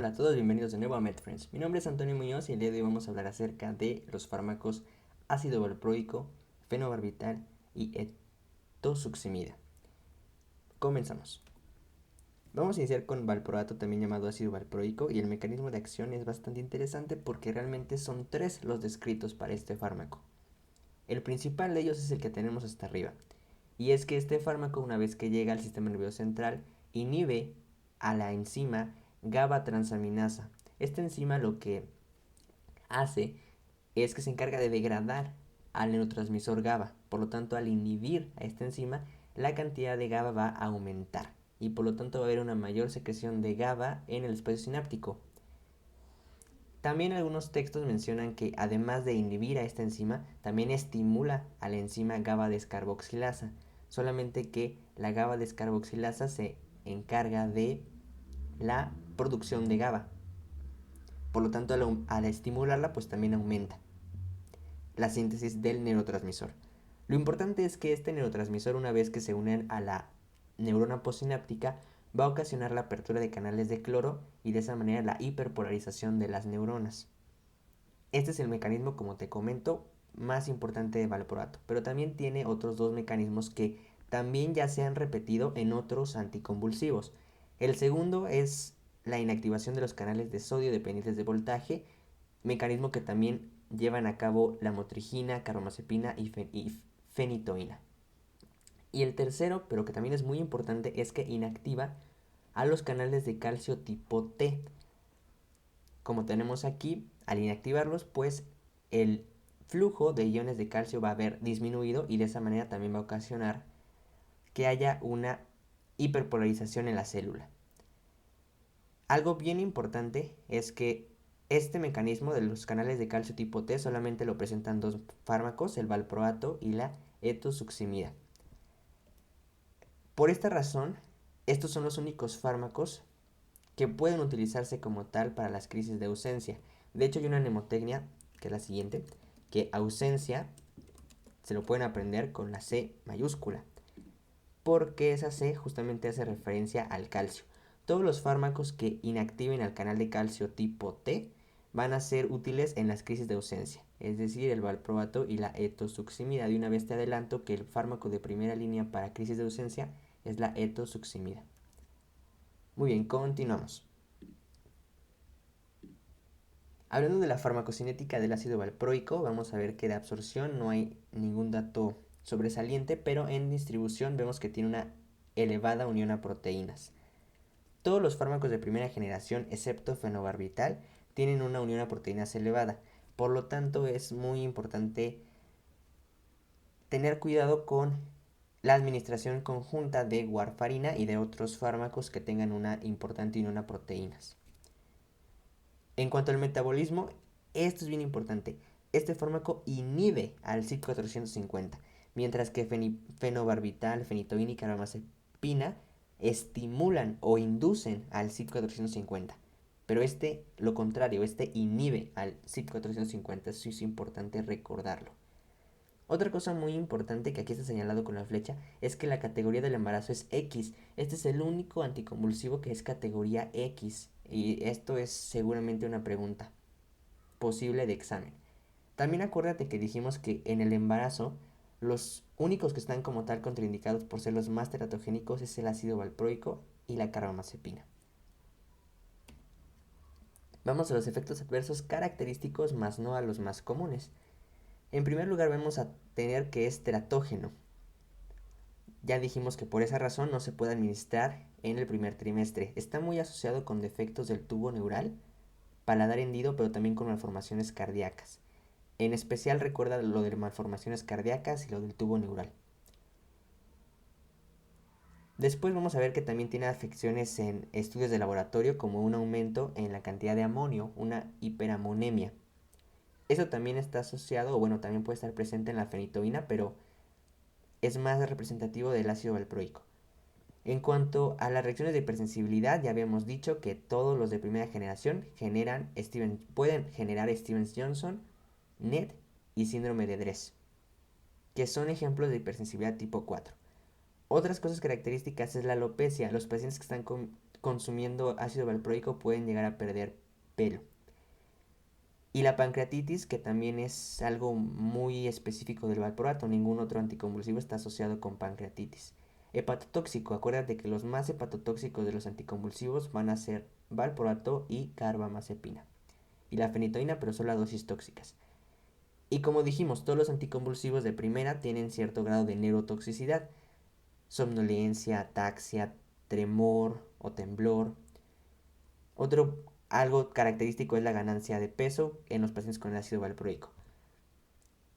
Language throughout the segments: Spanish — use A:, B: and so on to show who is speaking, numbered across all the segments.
A: Hola a todos, bienvenidos de nuevo a MedFriends. Mi nombre es Antonio Muñoz y el día de hoy vamos a hablar acerca de los fármacos ácido valproico, fenobarbital y etosuximida. Comenzamos. Vamos a iniciar con valproato, también llamado ácido valproico, y el mecanismo de acción es bastante interesante porque realmente son tres los descritos para este fármaco. El principal de ellos es el que tenemos hasta arriba, y es que este fármaco, una vez que llega al sistema nervioso central, inhibe a la enzima GABA transaminasa. Esta enzima lo que hace es que se encarga de degradar al neurotransmisor GABA. Por lo tanto, al inhibir a esta enzima, la cantidad de GABA va a aumentar y por lo tanto va a haber una mayor secreción de GABA en el espacio sináptico. También algunos textos mencionan que además de inhibir a esta enzima, también estimula a la enzima GABA descarboxilasa, solamente que la GABA descarboxilasa se encarga de la producción de GABA. Por lo tanto, al estimularla, pues también aumenta la síntesis del neurotransmisor. Lo importante es que este neurotransmisor, una vez que se unen a la neurona postsináptica, va a ocasionar la apertura de canales de cloro y de esa manera la hiperpolarización de las neuronas. Este es el mecanismo, como te comento, más importante de valproato, pero también tiene otros dos mecanismos que también ya se han repetido en otros anticonvulsivos. El segundo es la inactivación de los canales de sodio dependientes de voltaje, mecanismo que también llevan a cabo la motrigina, carbamazepina y fenitoína. Y el tercero, pero que también es muy importante, es que inactiva a los canales de calcio tipo T. Como tenemos aquí, al inactivarlos, pues el flujo de iones de calcio va a haber disminuido y de esa manera también va a ocasionar que haya una hiperpolarización en la célula. Algo bien importante es que este mecanismo de los canales de calcio tipo T solamente lo presentan dos fármacos, el valproato y la etosuximida. Por esta razón, estos son los únicos fármacos que pueden utilizarse como tal para las crisis de ausencia. De hecho, hay una mnemotecnia, que es la siguiente, que ausencia se lo pueden aprender con la C mayúscula, porque esa C justamente hace referencia al calcio. Todos los fármacos que inactiven al canal de calcio tipo T van a ser útiles en las crisis de ausencia, es decir, el valproato y la etosuximida. De una vez te adelanto que el fármaco de primera línea para crisis de ausencia es la etosuximida. Muy bien, continuamos. Hablando de la farmacocinética del ácido valproico, vamos a ver que de absorción no hay ningún dato sobresaliente, pero en distribución vemos que tiene una elevada unión a proteínas. Todos los fármacos de primera generación, excepto fenobarbital, tienen una unión a proteínas elevada. Por lo tanto, es muy importante tener cuidado con la administración conjunta de warfarina y de otros fármacos que tengan una importante unión a proteínas. En cuanto al metabolismo, esto es bien importante. Este fármaco inhibe al CYP450, mientras que fenobarbital, fenitoína y carbamazepina estimulan o inducen al CYP450. Pero lo contrario, este inhibe al CYP450. Eso es importante recordarlo. Otra cosa muy importante que aquí está señalado con la flecha es que la categoría del embarazo es X. Este es el único anticonvulsivo que es categoría X. Y esto es seguramente una pregunta posible de examen. También acuérdate que dijimos que en el embarazo los únicos que están como tal contraindicados por ser los más teratogénicos es el ácido valproico y la carbamazepina. Vamos a los efectos adversos característicos más no a los más comunes. En primer lugar vamos a tener que es teratógeno. Ya dijimos que por esa razón no se puede administrar en el primer trimestre. Está muy asociado con defectos del tubo neural, paladar hendido, pero también con malformaciones cardíacas. En especial recuerda lo de malformaciones cardíacas y lo del tubo neural. Después vamos a ver que también tiene afecciones en estudios de laboratorio como un aumento en la cantidad de amonio, una hiperamonemia. Eso también está asociado, o bueno, también puede estar presente en la fenitoína, pero es más representativo del ácido valproico. En cuanto a las reacciones de hipersensibilidad, ya habíamos dicho que todos los de primera generación pueden generar Stevens-Johnson, NET y síndrome de Dress, que son ejemplos de hipersensibilidad tipo 4. Otras cosas características es la alopecia. Los pacientes que están consumiendo ácido valproico pueden llegar a perder pelo. Y la pancreatitis, que también es algo muy específico del valproato, ningún otro anticonvulsivo está asociado con pancreatitis. Hepatotóxico, acuérdate que los más hepatotóxicos de los anticonvulsivos van a ser valproato y carbamazepina. Y la fenitoína, pero solo a dosis tóxicas. Y como dijimos, todos los anticonvulsivos de primera tienen cierto grado de neurotoxicidad. Somnolencia, ataxia, tremor o temblor. Algo característico es la ganancia de peso en los pacientes con el ácido valproico.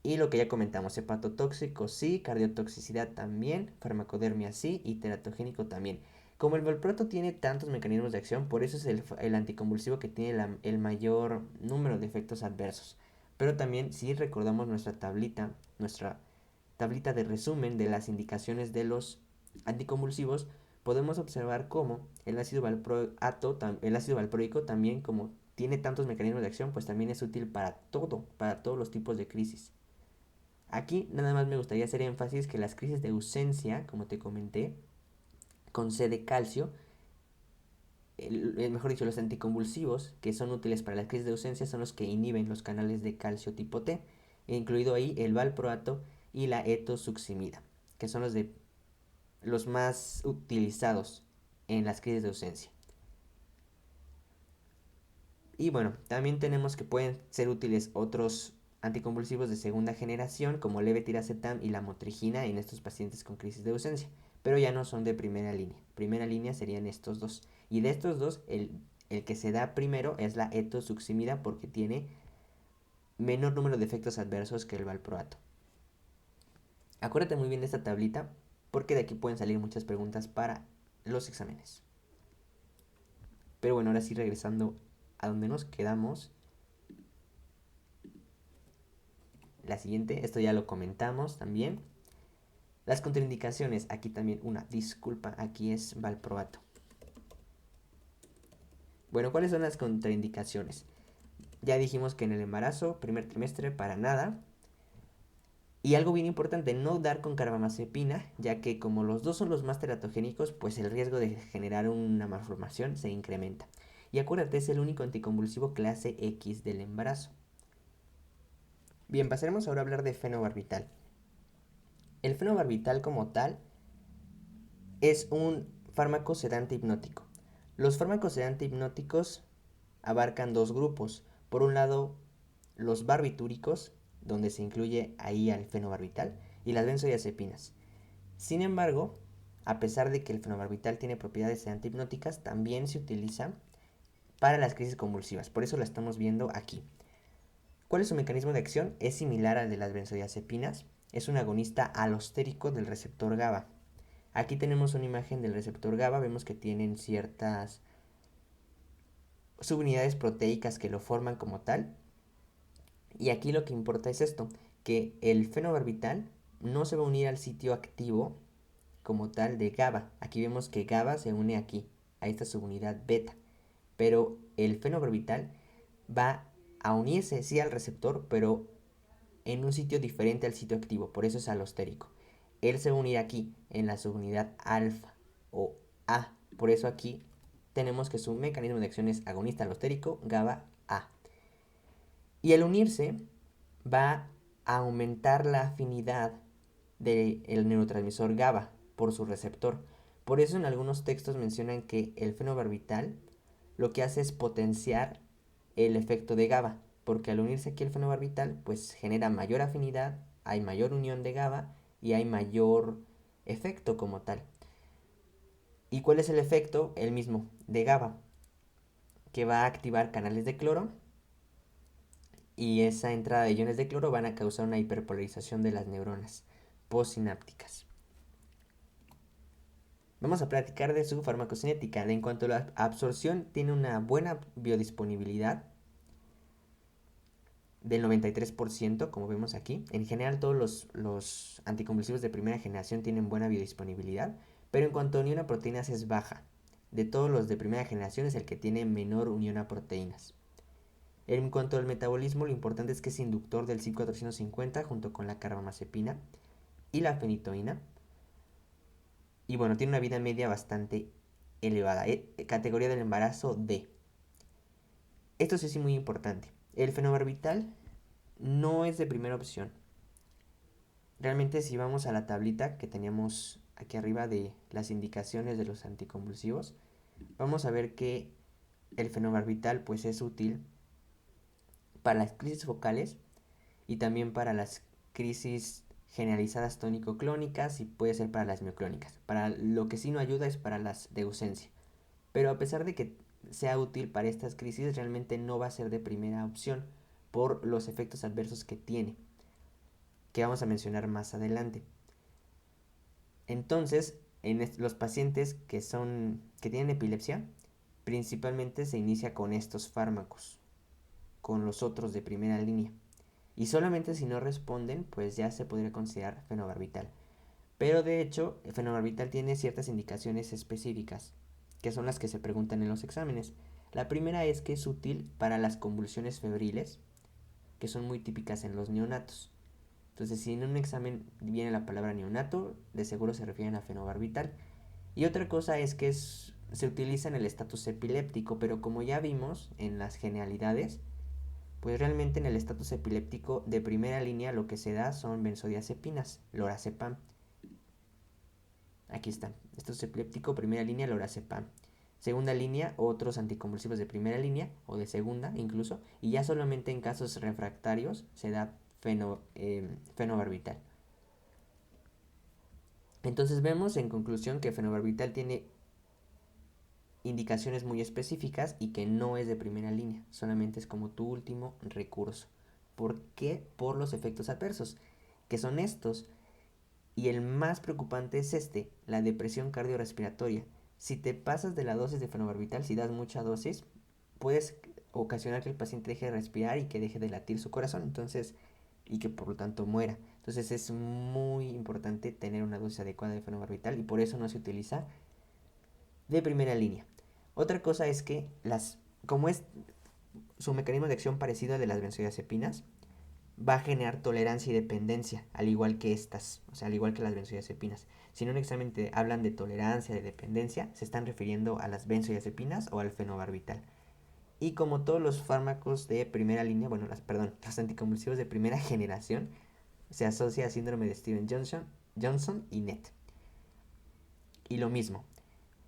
A: Y lo que ya comentamos, hepatotóxico sí, cardiotoxicidad también, farmacodermia sí y teratogénico también. Como el valproato tiene tantos mecanismos de acción, por eso es el anticonvulsivo que tiene el mayor número de efectos adversos. Pero también si recordamos nuestra tablita de resumen de las indicaciones de los anticonvulsivos, podemos observar cómo el ácido valproico también, como tiene tantos mecanismos de acción, pues también es útil para todos los tipos de crisis. Aquí nada más me gustaría hacer énfasis que las crisis de ausencia, como te comenté, con C de calcio, mejor dicho, los anticonvulsivos que son útiles para las crisis de ausencia son los que inhiben los canales de calcio tipo T, incluido ahí el valproato y la etosuximida, que son los más utilizados en las crisis de ausencia. Y bueno, también tenemos que pueden ser útiles otros anticonvulsivos de segunda generación como levetiracetam y la motrigina en estos pacientes con crisis de ausencia, pero ya no son de primera línea. Primera línea serían estos dos. Y de estos dos, el que se da primero es la etosuximida porque tiene menor número de efectos adversos que el valproato. Acuérdate muy bien de esta tablita porque de aquí pueden salir muchas preguntas para los exámenes. Pero bueno, ahora sí regresando a donde nos quedamos. La siguiente, esto ya lo comentamos también. Las contraindicaciones, aquí también una disculpa, aquí es valproato. Bueno, ¿cuáles son las contraindicaciones? Ya dijimos que en el embarazo, primer trimestre, para nada. Y algo bien importante, no dar con carbamazepina, ya que como los dos son los más teratogénicos, pues el riesgo de generar una malformación se incrementa. Y acuérdate, es el único anticonvulsivo clase X del embarazo. Bien, pasaremos ahora a hablar de fenobarbital. El fenobarbital como tal es un fármaco sedante hipnótico. Los fármacos sedante hipnóticos abarcan dos grupos. Por un lado, los barbitúricos, donde se incluye ahí al fenobarbital, y las benzodiazepinas. Sin embargo, a pesar de que el fenobarbital tiene propiedades sedante hipnóticas, también se utiliza para las crisis convulsivas. Por eso la estamos viendo aquí. ¿Cuál es su mecanismo de acción? Es similar al de las benzodiazepinas. Es un agonista alostérico del receptor GABA. Aquí tenemos una imagen del receptor GABA. Vemos que tienen ciertas subunidades proteicas que lo forman como tal. Y aquí lo que importa es esto, que el fenobarbital no se va a unir al sitio activo como tal de GABA. Aquí vemos que GABA se une aquí, a esta subunidad beta. Pero el fenobarbital va a unirse sí al receptor, pero en un sitio diferente al sitio activo, por eso es alostérico. Él se va a unir aquí, en la subunidad alfa o A. Por eso aquí tenemos que su mecanismo de acción es agonista alostérico GABA A. Y al unirse va a aumentar la afinidad del neurotransmisor GABA por su receptor. Por eso en algunos textos mencionan que el fenobarbital lo que hace es potenciar el efecto de GABA, porque al unirse aquí el fenobarbital pues genera mayor afinidad, hay mayor unión de GABA y hay mayor efecto como tal. ¿Y cuál es el efecto? El mismo de GABA, que va a activar canales de cloro y esa entrada de iones de cloro van a causar una hiperpolarización de las neuronas postsinápticas. Vamos a platicar de su farmacocinética. En cuanto a la absorción, tiene una buena biodisponibilidad del 93%, como vemos aquí. En general, todos los anticonvulsivos de primera generación tienen buena biodisponibilidad, pero en cuanto a unión a proteínas es baja. De todos los de primera generación es el que tiene menor unión a proteínas. En cuanto al metabolismo, lo importante es que es inductor del CYP450 junto con la carbamazepina y la fenitoína. Y bueno, tiene una vida media bastante elevada, categoría del embarazo D. Esto sí es muy importante. El fenobarbital no es de primera opción. Realmente si vamos a la tablita que teníamos aquí arriba de las indicaciones de los anticonvulsivos, vamos a ver que el fenobarbital pues es útil para las crisis focales y también para las crisis generalizadas tónico-clónicas y puede ser para las mioclónicas. Para lo que sí no ayuda es para las de ausencia. Pero a pesar de que sea útil para estas crisis, realmente no va a ser de primera opción por los efectos adversos que tiene, que vamos a mencionar más adelante. Entonces, en los pacientes que tienen epilepsia, principalmente se inicia con estos fármacos, con los otros de primera línea. Y solamente si no responden, pues ya se podría considerar fenobarbital. Pero de hecho, el fenobarbital tiene ciertas indicaciones específicas, que son las que se preguntan en los exámenes. La primera es que es útil para las convulsiones febriles, que son muy típicas en los neonatos. Entonces, si en un examen viene la palabra neonato, de seguro se refieren a fenobarbital. Y otra cosa es que se utiliza en el estatus epiléptico, pero como ya vimos en las generalidades, pues realmente en el estatus epiléptico de primera línea lo que se da son benzodiazepinas, lorazepam. Aquí está, estatus epiléptico, primera línea, lorazepam. Segunda línea, otros anticonvulsivos de primera línea o de segunda incluso, y ya solamente en casos refractarios se da fenobarbital. Entonces vemos en conclusión que fenobarbital tiene indicaciones muy específicas y que no es de primera línea, solamente es como tu último recurso. ¿Por qué? Por los efectos adversos, que son estos. Y el más preocupante es la depresión cardiorrespiratoria. Si te pasas de la dosis de fenobarbital, si das mucha dosis, puedes ocasionar que el paciente deje de respirar y que deje de latir su corazón, entonces, y que por lo tanto muera. Entonces es muy importante tener una dosis adecuada de fenobarbital y por eso no se utiliza de primera línea. Otra cosa es que como es su mecanismo de acción parecido al de las benzodiazepinas, va a generar tolerancia y dependencia, al igual que estas, o sea, al igual que las benzodiazepinas. Si en un examen te hablan de tolerancia, de dependencia, se están refiriendo a las benzodiazepinas o al fenobarbital. Y como todos los fármacos de primera línea, los anticonvulsivos de primera generación, se asocia a síndrome de Steven Johnson y NET. Y lo mismo,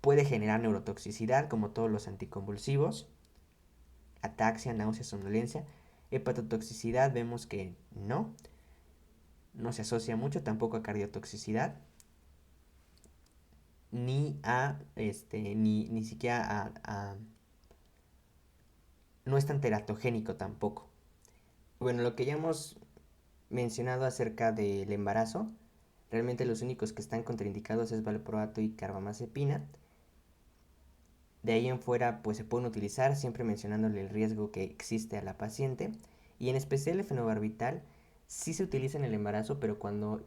A: puede generar neurotoxicidad como todos los anticonvulsivos, ataxia, náusea, somnolencia. Hepatotoxicidad vemos que no se asocia mucho tampoco a cardiotoxicidad, ni siquiera no es tan teratogénico tampoco. Bueno, lo que ya hemos mencionado acerca del embarazo, realmente los únicos que están contraindicados es valproato y carbamazepina. De ahí en fuera, pues se pueden utilizar, siempre mencionándole el riesgo que existe a la paciente. Y en especial el fenobarbital sí se utiliza en el embarazo, pero cuando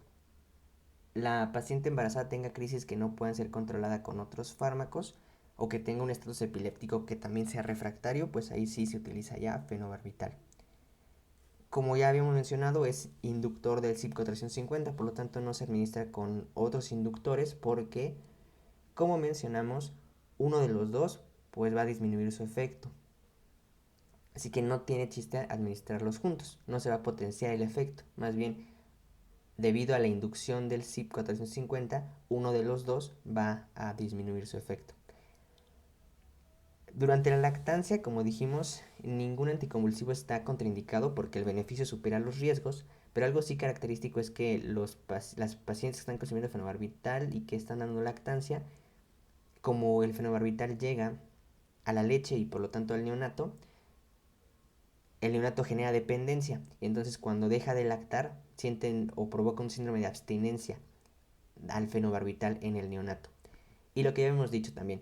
A: la paciente embarazada tenga crisis que no puedan ser controladas con otros fármacos o que tenga un estatus epiléptico que también sea refractario, pues ahí sí se utiliza ya fenobarbital. Como ya habíamos mencionado, es inductor del CYP450, por lo tanto no se administra con otros inductores porque, como mencionamos, uno de los dos pues va a disminuir su efecto. Así que no tiene chiste administrarlos juntos, no se va a potenciar el efecto, más bien debido a la inducción del CYP450, uno de los dos va a disminuir su efecto. Durante la lactancia, como dijimos, ningún anticonvulsivo está contraindicado porque el beneficio supera los riesgos, pero algo sí característico es que las pacientes que están consumiendo fenobarbital y que están dando lactancia, como el fenobarbital llega a la leche y por lo tanto al neonato, el neonato genera dependencia y entonces cuando deja de lactar sienten o provoca un síndrome de abstinencia al fenobarbital en el neonato. Y lo que ya hemos dicho también,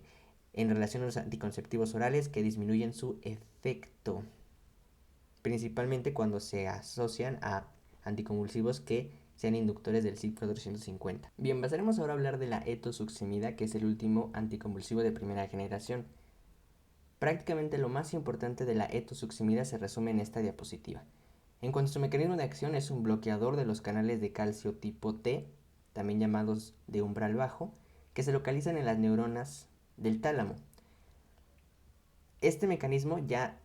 A: en relación a los anticonceptivos orales que disminuyen su efecto, principalmente cuando se asocian a anticonvulsivos que sean inductores del CYP450. Bien, pasaremos ahora a hablar de la etosuximida, que es el último anticonvulsivo de primera generación. Prácticamente lo más importante de la etosuximida se resume en esta diapositiva. En cuanto a su mecanismo de acción, es un bloqueador de los canales de calcio tipo T, también llamados de umbral bajo, que se localizan en las neuronas del tálamo. Este mecanismo ya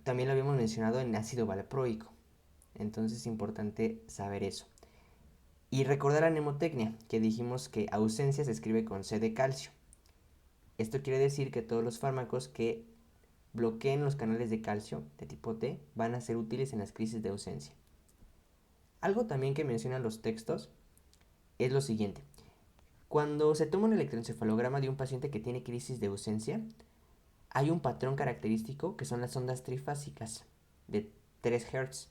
A: también lo habíamos mencionado en ácido valproico, entonces es importante saber eso. Y recordar la mnemotecnia, que dijimos que ausencia se escribe con C de calcio. Esto quiere decir que todos los fármacos que bloqueen los canales de calcio de tipo T van a ser útiles en las crisis de ausencia. Algo también que mencionan los textos es lo siguiente. Cuando se toma un electroencefalograma de un paciente que tiene crisis de ausencia, hay un patrón característico que son las ondas trifásicas de 3 Hz.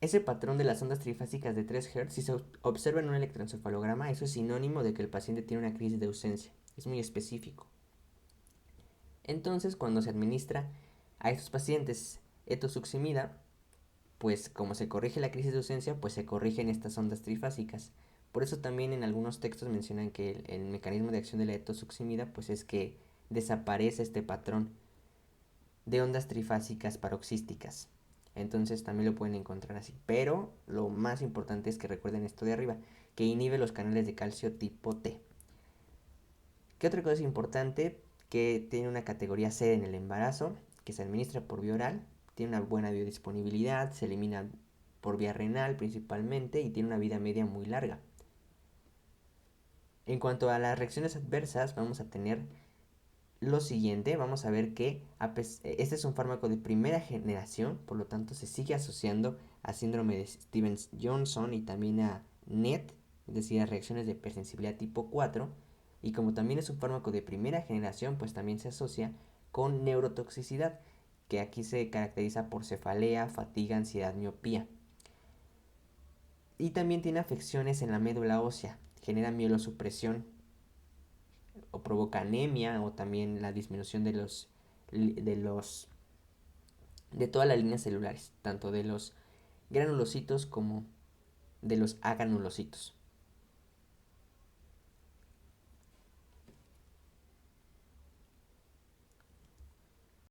A: Ese patrón de las ondas trifásicas de 3 Hz, si se observa en un electroencefalograma, eso es sinónimo de que el paciente tiene una crisis de ausencia. Es muy específico. Entonces, cuando se administra a estos pacientes etosuximida, pues como se corrige la crisis de ausencia, pues se corrigen estas ondas trifásicas. Por eso también en algunos textos mencionan que el mecanismo de acción de la etosuximida pues es que desaparece este patrón de ondas trifásicas paroxísticas. Entonces también lo pueden encontrar así. Pero lo más importante es que recuerden esto de arriba, que inhibe los canales de calcio tipo T. ¿Qué otra cosa es importante? Que tiene una categoría C en el embarazo, que se administra por vía oral, tiene una buena biodisponibilidad, se elimina por vía renal principalmente y tiene una vida media muy larga. En cuanto a las reacciones adversas, vamos a tener lo siguiente. Vamos a ver que este es un fármaco de primera generación, por lo tanto se sigue asociando a síndrome de Stevens-Johnson y también a NET, es decir, a reacciones de hipersensibilidad tipo 4. Y como también es un fármaco de primera generación, pues también se asocia con neurotoxicidad, que aquí se caracteriza por cefalea, fatiga, ansiedad, miopía. Y también tiene afecciones en la médula ósea, genera mielosupresión o provoca anemia o también la disminución de todas las líneas celulares, tanto de los granulocitos como de los agranulocitos.